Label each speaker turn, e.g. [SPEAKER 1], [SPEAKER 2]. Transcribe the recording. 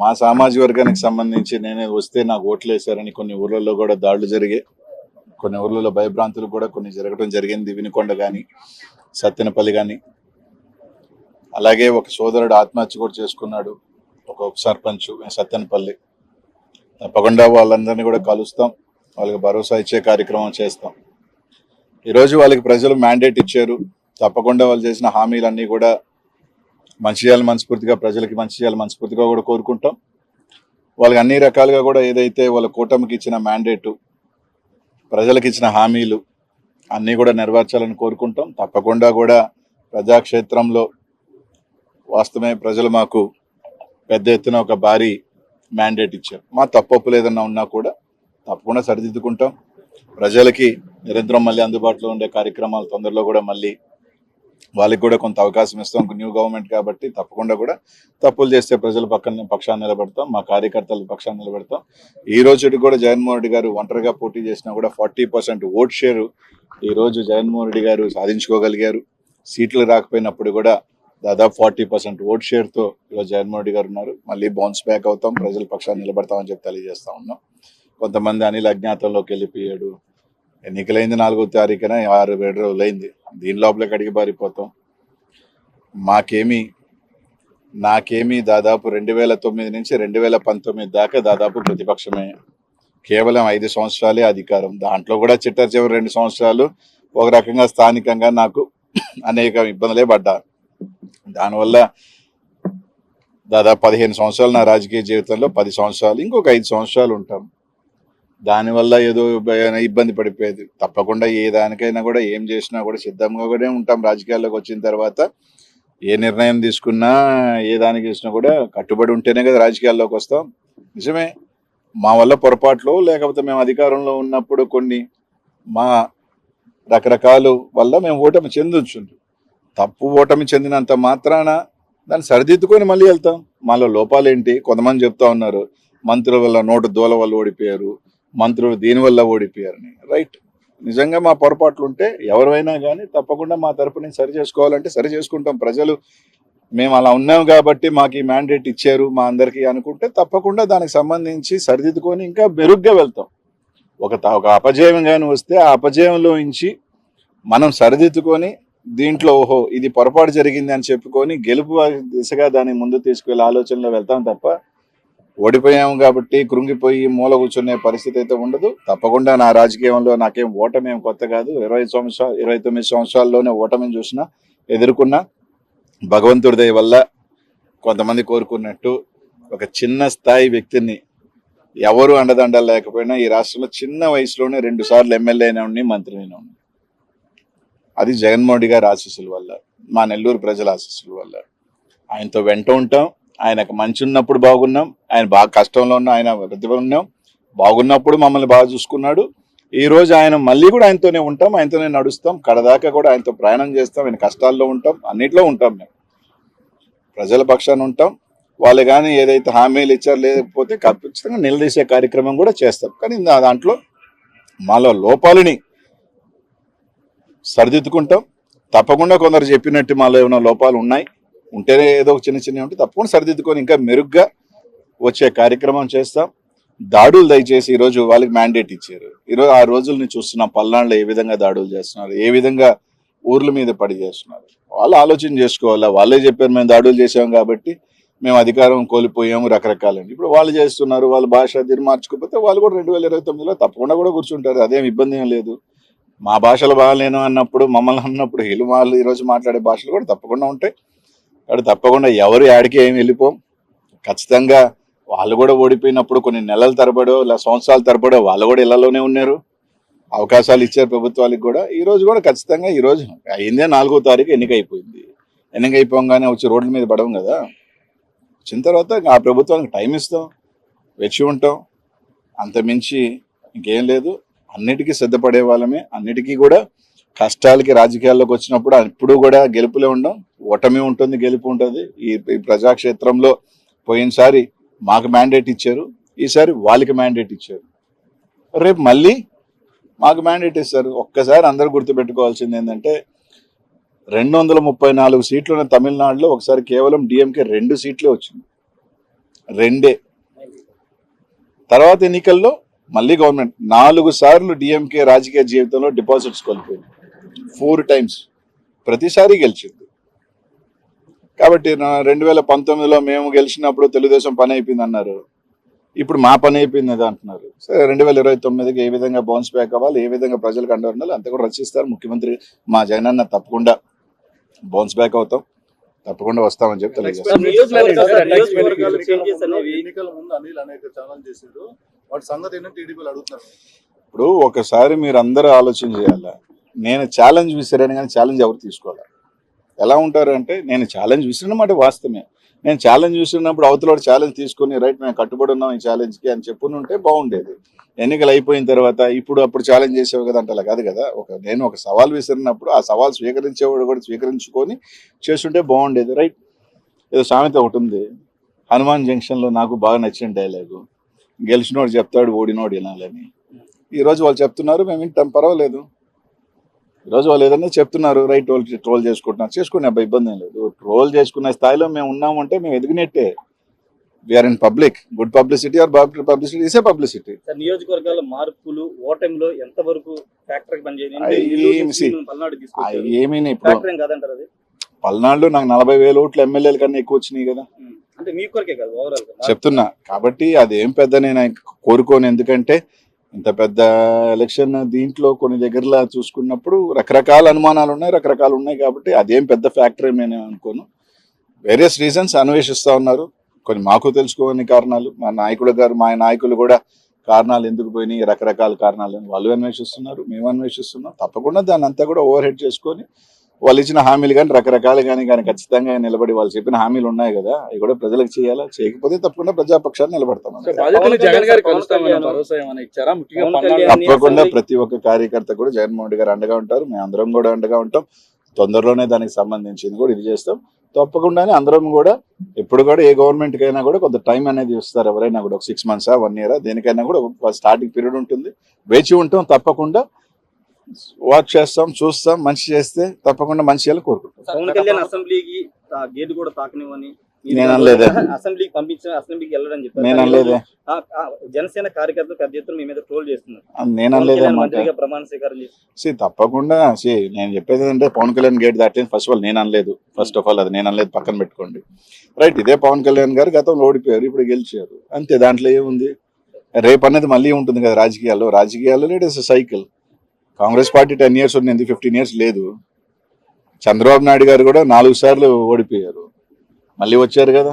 [SPEAKER 1] మా సామాజిక వర్గానికి సంబంధించి నేనే వస్తే నాకు ఓట్లు వేశారని కొన్ని ఊర్లలో కూడా దాడులు జరిగాయి. కొన్ని ఊర్లలో భయభ్రాంతులు కూడా కొన్ని జరగడం జరిగింది. వినుకొండ కానీ, సత్తెనపల్లి కానీ. అలాగే ఒక సోదరుడు ఆత్మహత్య కూడా చేసుకున్నాడు, ఒక ఉప సర్పంచ్ సత్తెనపల్లి. తప్పకుండా వాళ్ళందరినీ కూడా కలుస్తాం, వాళ్ళకి భరోసా ఇచ్చే కార్యక్రమం చేస్తాం. ఈరోజు వాళ్ళకి ప్రజలు మ్యాండేట్ ఇచ్చారు. తప్పకుండా వాళ్ళు చేసిన హామీలన్నీ కూడా మంచి చేయాలి మనస్ఫూర్తిగా, ప్రజలకి మంచి చేయాలి మనస్ఫూర్తిగా కూడా కోరుకుంటాం. వాళ్ళకి అన్ని రకాలుగా కూడా ఏదైతే వాళ్ళ కూటమికి ఇచ్చిన మ్యాండేటు, ప్రజలకు ఇచ్చిన హామీలు అన్నీ కూడా నెరవేర్చాలని కోరుకుంటాం. తప్పకుండా కూడా ప్రజాక్షేత్రంలో వాస్తవమే ప్రజలు మాకు పెద్ద ఎత్తున ఒక భారీ మ్యాండేట్ ఇచ్చారు. మా తప్పొప్పులు ఏదన్నా ఉన్నా కూడా తప్పకుండా సరిదిద్దుకుంటాం. ప్రజలకి నిరంతరం మళ్ళీ అందుబాటులో ఉండే కార్యక్రమాలు తొందరలో కూడా మళ్ళీ వాళ్ళకి కూడా కొంత అవకాశం ఇస్తాం. న్యూ గవర్నమెంట్ కాబట్టి తప్పకుండా కూడా తప్పులు చేస్తే ప్రజల పక్షాన్ని నిలబెడతాం, మా కార్యకర్తల పక్షాన్ని నిలబెడతాం. ఈ రోజుకి కూడా జగన్మోహన్ రెడ్డి గారు ఒంటరిగా పోటీ చేసినా కూడా 40% ఓట్ షేరు ఈరోజు జగన్మోహన్ రెడ్డి గారు సాధించుకోగలిగారు. సీట్లు రాకపోయినప్పుడు కూడా దాదాపు 40% ఓట్ షేర్తో ఈరోజు జగన్మోహన్ రెడ్డి గారు ఉన్నారు. మళ్ళీ బౌన్స్ బ్యాక్ అవుతాం, ప్రజల పక్షాన్ని నిలబడతామని చెప్పి తెలియజేస్తా ఉన్నాం. కొంతమంది అనిల్ అజ్ఞాతంలోకి వెళ్ళిపోయాడు. ఎన్నికలైంది 4వ తారీఖున, 6-7 రోజులైంది. దీని లోపలికి అడిగి పారిపోతాం. నాకేమీ దాదాపు 2009 నుంచి 2019 దాకా దాదాపు ప్రతిపక్షమే. కేవలం 5 సంవత్సరాలే అధికారం. దాంట్లో కూడా చివరి 2 సంవత్సరాలు ఒక రకంగా స్థానికంగా నాకు అనేక ఇబ్బందులే పడ్డా. దానివల్ల దాదాపు 15 సంవత్సరాలు నా రాజకీయ జీవితంలో, 10 సంవత్సరాలు, ఇంకొక 5 సంవత్సరాలు ఉంటాం. దానివల్ల ఏదో ఇబ్బంది పడిపోయేది. తప్పకుండా ఏ దానికైనా కూడా ఏం చేసినా కూడా సిద్ధంగా కూడా ఉంటాం. రాజకీయాల్లోకి వచ్చిన తర్వాత ఏ నిర్ణయం తీసుకున్నా, ఏ దానికి చేసినా కూడా కట్టుబడి ఉంటేనే కదా రాజకీయాల్లోకి వస్తాం. నిజమే, మా వల్ల పొరపాట్లు, లేకపోతే మేము అధికారంలో ఉన్నప్పుడు కొన్ని మా రకరకాల వల్ల మేము ఓటమి చెందొచ్చు. తప్పు ఓటమి చెందినంత మాత్రాన దాన్ని సరిదిద్దుకొని మళ్ళీ వెళ్తాం. మాలో లోపాలేంటి? కొంతమంది చెప్తా ఉన్నారు మంత్రుల వల్ల, నోటు దూల వల్ల ఓడిపోయారు, మంత్రులు దీనివల్ల ఓడిపోయారని. రైట్, నిజంగా మా పొరపాట్లు ఉంటే ఎవరైనా కానీ తప్పకుండా మా తరపున సరి చేసుకోవాలంటే సరి చేసుకుంటాం. ప్రజలు మేము అలా ఉన్నాం కాబట్టి మాకు ఈ మ్యాండేట్ ఇచ్చారు మా అందరికీ అనుకుంటే తప్పకుండా దానికి సంబంధించి సరిదిద్దుకొని ఇంకా మెరుగ్గా వెళ్తాం. ఒక అపజయం కానీ వస్తే ఆ అపజయంలో నుంచి మనం సరిదిద్దుకొని దీంట్లో ఓహో ఇది పొరపాటు జరిగింది అని చెప్పుకొని గెలుపు దిశగా దాన్ని ముందు తీసుకువెళ్ళే ఆలోచనలో వెళ్తాం తప్ప ఓడిపోయాము కాబట్టి కృంగిపోయి మూల కూర్చునే పరిస్థితి అయితే ఉండదు. తప్పకుండా నా రాజకీయంలో నాకేం ఓటమి ఏం కొత్త కాదు. 29 సంవత్సరాల్లోనే ఓటమిని చూసినా, ఎదుర్కొన్నా. భగవంతుడి దయ వల్ల కొంతమంది కోరుకున్నట్టు ఒక చిన్న స్థాయి వ్యక్తిని, ఎవరు అండదండలు లేకపోయినా ఈ రాష్ట్రంలో చిన్న వయసులోనే 2 సార్లు ఎమ్మెల్యే అయినా ఉండి, మంత్రి అయినా ఉండి. అది జగన్మోహన్ రెడ్డి గారి ఆశీస్సుల వల్ల, మా నెల్లూరు ప్రజల ఆశీస్సుల వల్ల. ఆయనతో వెంట ఉంటాం. ఆయనకు మంచి ఉన్నప్పుడు బాగున్నాం, ఆయన బాగా కష్టంలో ఉన్న ఆయన ప్రతిభ ఉన్నాం. బాగున్నప్పుడు మమ్మల్ని బాగా చూసుకున్నాడు. ఈ రోజు ఆయన మళ్ళీ కూడా ఆయనతోనే ఉంటాం, ఆయనతోనే నడుస్తాం, కడదాకా కూడా ఆయనతో ప్రయాణం చేస్తాం. ఆయన కష్టాల్లో ఉంటాం, అన్నిట్లో ఉంటాం. మేము ప్రజల పక్షాన ఉంటాం. వాళ్ళు కానీ ఏదైతే హామీలు ఇచ్చారో లేకపోతే ఖచ్చితంగా నిలదీసే కార్యక్రమం కూడా చేస్తాం. కానీ దాంట్లో మాలో లోపాలని సరిదిద్దుకుంటాం. తప్పకుండా కొందరు చెప్పినట్టు మాలో ఏమైనా లోపాలు ఉన్నాయి ఉంటేనే ఏదో చిన్న చిన్న ఉంటే తప్పకుండా సరిదిద్దుకొని ఇంకా మెరుగ్గా వచ్చే కార్యక్రమం చేస్తాం. దాడులు దయచేసి ఈరోజు వాళ్ళకి మ్యాండేట్ ఇచ్చారు. ఈరోజు ఆ రోజుల్ని చూస్తున్నాం. పల్నాడులో ఏ విధంగా దాడులు చేస్తున్నారు, ఏ విధంగా ఊర్ల మీద పడి చేస్తున్నారు. వాళ్ళు ఆలోచన చేసుకోవాలా. వాళ్ళే చెప్పారు మేము దాడులు చేసాం కాబట్టి మేము అధికారం కోల్పోయాము రకరకాలండి. ఇప్పుడు వాళ్ళు చేస్తున్నారు. వాళ్ళ భాష తీరు మార్చుకోకపోతే వాళ్ళు కూడా 2029లో తప్పకుండా కూడా కూర్చుంటారు. అదేం ఇబ్బంది ఏం లేదు. మా భాషలు బాగాలేను అన్నప్పుడు, మమ్మల్ని అన్నప్పుడు వాళ్ళు ఈరోజు మాట్లాడే భాషలు కూడా తప్పకుండా ఉంటాయి. కాబట్టి తప్పకుండా ఎవరు యాడికి ఏమి వెళ్ళిపోం. ఖచ్చితంగా వాళ్ళు కూడా ఓడిపోయినప్పుడు కొన్ని నెలల తరబడో ఇలా సంవత్సరాల తరబడో వాళ్ళు కూడా ఇళ్లలోనే ఉన్నారు. అవకాశాలు ఇచ్చారు ప్రభుత్వాలకు కూడా. ఈ రోజు కూడా ఖచ్చితంగా ఈరోజు అయిందే 4వ తారీఖు ఎన్నిక అయిపోయింది. ఎన్నిక అయిపోగానే వచ్చి రోడ్ల మీద పడడం కదా. వచ్చిన తర్వాత ఆ ప్రభుత్వానికి టైం ఇస్తాం, వెచ్చి ఉంటాం. అంతమించి ఇంకేం లేదు. అన్నిటికీ సిద్ధపడే వాళ్ళమే. అన్నిటికీ కూడా కష్టాలకి రాజకీయాల్లోకి వచ్చినప్పుడు ఎప్పుడు కూడా గెలుపులే ఉండం, ఓటమి ఉంటుంది, గెలుపు ఉంటుంది. ఈ ప్రజాక్షేత్రంలో పోయినసారి మాకు మ్యాండేట్ ఇచ్చారు, ఈసారి వాళ్ళకి మ్యాండేట్ ఇచ్చారు, రేపు మళ్ళీ మాకు మ్యాండేట్ ఇస్తారు. ఒక్కసారి అందరూ గుర్తుపెట్టుకోవాల్సింది ఏంటంటే 234 సీట్లు ఉన్న తమిళనాడులో ఒకసారి కేవలం డిఎంకే 2 సీట్లే వచ్చింది. రెండే. తర్వాత ఎన్నికల్లో మళ్ళీ గవర్నమెంట్ 4 సార్లు డిఎంకే రాజకీయ జీవితంలో డిపాజిట్స్ కోల్పోయింది, 4 times, ప్రతిసారి గెలిచింది. కాబట్టి 2019లో మేము గెలిచినప్పుడు తెలుగుదేశం పని అయిపోయింది అన్నారు, ఇప్పుడు మా పని అయిపోయింది అది అంటున్నారు. సరే 2029కి ఏ విధంగా బౌన్స్ బ్యాక్ అవ్వాలి, ఏ విధంగా ప్రజలకు అండ ఉండాలి అంతా కూడా రచిస్తారు. ముఖ్యమంత్రి మా జగనన్న తప్పకుండా బౌన్స్ బ్యాక్ అవుతాం, తప్పకుండా వస్తామని చెప్పి తెలియజేస్తాం. ఇప్పుడు ఒకసారి మీరు అందరూ ఆలోచన చేయాలా, నేను ఛాలెంజ్ విసిరాను కానీ ఛాలెంజ్ ఎవరు తీసుకోవాలి. ఎలా ఉంటారు అంటే, నేను ఛాలెంజ్ విసిరినమాట వాస్తవమే, నేను ఛాలెంజ్ విసిరినప్పుడు అవతల ఛాలెంజ్ తీసుకుని రైట్ మేము కట్టుబడి ఉన్నాం ఈ ఛాలెంజ్కి అని చెప్పుకుని ఉంటే బాగుండేది. ఎన్నికలు అయిపోయిన తర్వాత అప్పుడు ఛాలెంజ్ చేసేవి కదా అంటే అలా కాదు కదా. నేను ఒక సవాల్ విసిరినప్పుడు ఆ సవాల్ స్వీకరించేవాడు కూడా స్వీకరించుకొని చేస్తుంటే బాగుండేది. రైట్, ఏదో సామెత ఒకటి ఉంది, హనుమాన్ జంక్షన్లో నాకు బాగా నచ్చిన డైలాగు, గెలిచినోడు చెప్తాడు ఓడినోడు వినాలని. ఈరోజు వాళ్ళు చెప్తున్నారు, మేము వింటాం, పర్వాలేదు. ఈరోజు వాళ్ళు ఏదన్నా చెప్తున్నారు, రైట్, వాళ్ళు ట్రోల్ చేసుకుంటున్నారు, చేసుకునే అబ్బాయి ఇబ్బంది ఏం లేదు. ట్రోల్ చేసుకునే స్థాయిలో మేము ఉన్నామంటే మేము ఎదిగినట్టే. We are in public, good publicity or bad publicity is a publicity.
[SPEAKER 2] నియోజకవర్గాల మార్పులు ఓటమిలో ఎంత వరకు ఫ్యాక్టర్
[SPEAKER 1] ఏమైనా ఇప్పుడు పల్నాడులో నాకు 40,000 ఓట్లు ఎమ్మెల్యేల కన్నా ఎక్కువ వచ్చినాయి కదా,
[SPEAKER 2] అంటే మీ కొరకే కాదు ఓవరాల్
[SPEAKER 1] చెప్తున్నా. కాబట్టి అదేం పెద్ద నేను కోరుకోను, ఎందుకంటే ఇంత పెద్ద ఎలక్షన్ దీంట్లో కొన్ని దగ్గరలా చూసుకున్నప్పుడు రకరకాల అనుమానాలు ఉన్నాయి, రకరకాలు ఉన్నాయి. కాబట్టి అదేం పెద్ద ఫ్యాక్టర్ ఏమైనా అనుకోను. వేరియస్ రీజన్స్ అన్వేషిస్తూ ఉన్నారు, కొన్ని మాకు తెలుసుకోని కారణాలు, మా నాయకులు కూడా కారణాలు ఎందుకు పోయినాయి, రకరకాల కారణాలను వాళ్ళు అన్వేషిస్తున్నారు, మేము అన్వేషిస్తున్నాం. తప్పకుండా దాన్ని అంతా కూడా ఓవర్ హెడ్ చేసుకొని వాళ్ళు ఇచ్చిన హామీలు కానీ రకరకాలు కానీ ఖచ్చితంగా నిలబడి వాళ్ళు చెప్పిన హామీలు ఉన్నాయి కదా, అవి కూడా ప్రజలకు చేయాలా, చేయకపోతే తప్పకుండా ప్రజాపక్షాన్ని నిలబడతాం. తప్పకుండా ప్రతి ఒక్క కార్యకర్త కూడా జగన్మోహన్ రెడ్డి గారు అండగా ఉంటారు, మేము అందరం కూడా అండగా ఉంటాం. తొందరలోనే దానికి సంబంధించింది కూడా ఇది చేస్తాం. తప్పకుండానే అందరం కూడా ఎప్పుడు కూడా ఏ గవర్నమెంట్కి అయినా కూడా కొంత టైం అనేది ఇస్తారు, ఎవరైనా కూడా ఒక 6 months 1 year దేనికైనా కూడా స్టార్టింగ్ పీరియడ్ ఉంటుంది, వేచి ఉంటాం. తప్పకుండా వాచ్ చేస్తాం, చూస్తాం, మంచి చేస్తే తప్పకుండా మంచి చేయాలని కోరుకుంటాం.
[SPEAKER 2] పవన్ కళ్యాణ్ అసెంబ్లీకి గేట్ కూడా తాకనివ్వని
[SPEAKER 1] నేను అనలేదే,
[SPEAKER 2] అసెంబ్లీకి పంపించిన అసెంబ్లీకి వెళ్ళడం చెప్పారు.
[SPEAKER 1] నేను అనలేదే,
[SPEAKER 2] జనసేన కార్యకర్తలు పెద్ద ఎత్తున మీ మీద ట్రోల్ చేస్తున్నారు.
[SPEAKER 1] నేను అనలేదే,
[SPEAKER 2] ప్రమాణ స్వీకారం చేసి
[SPEAKER 1] తప్పకుండా నేను చెప్పేది ఏంటంటే పవన్ కళ్యాణ్ గేట్ దాటింది ఫస్ట్ ఆఫ్ ఆల్ నేను అనలేదు. ఫస్ట్ ఆఫ్ ఆల్ అది నేను అనలేదు, పక్కన పెట్టుకోండి. రైట్, ఇదే పవన్ కళ్యాణ్ గారు గతంలో ఓడిపోయారు, ఇప్పుడు గెలిచారు, అంతే. దాంట్లో ఏముంది, రేపు అనేది మళ్ళీ ఉంటుంది కదా రాజకీయాల్లో it is cycle. Congress party 10 years ఉంది, 15 years లేదు. చంద్రబాబు నాయుడు గారు కూడా 4 సార్లు ఓడిపోయారు, మళ్ళీ వచ్చారు కదా.